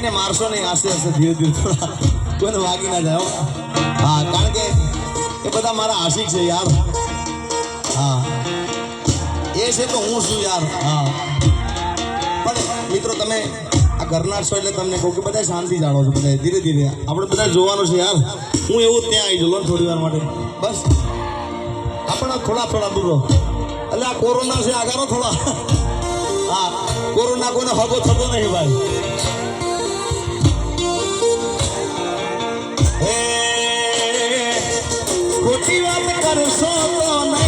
કોઈને મારશો નહીં, આસ્તે આસ્તે ધીરે ધીરે થોડા, કોઈને વાગી ના જાય. હા, કારણ કે એ બધા મારા આશિક છે યાર. હા, એ છે તો હું છું યાર. હા, પણ મિત્રો તમે આ ઘરના છો એટલે તમને કહું કે બધા શાંતિ જાણો છો. બધા ધીરે ધીરે આપણે બધા જોવાનું છે યાર. હું એવું ત્યાં આવી જલો થોડી વાર માટે બસ. આપણે થોડા થોડા દૂર રહો. એટલે આ કોરોના છે આગારો થોડા. હા, કોરોના કોઈને હગો થતો નહીં ભાઈ. હે ખોટી વાત કરશો તો નહીં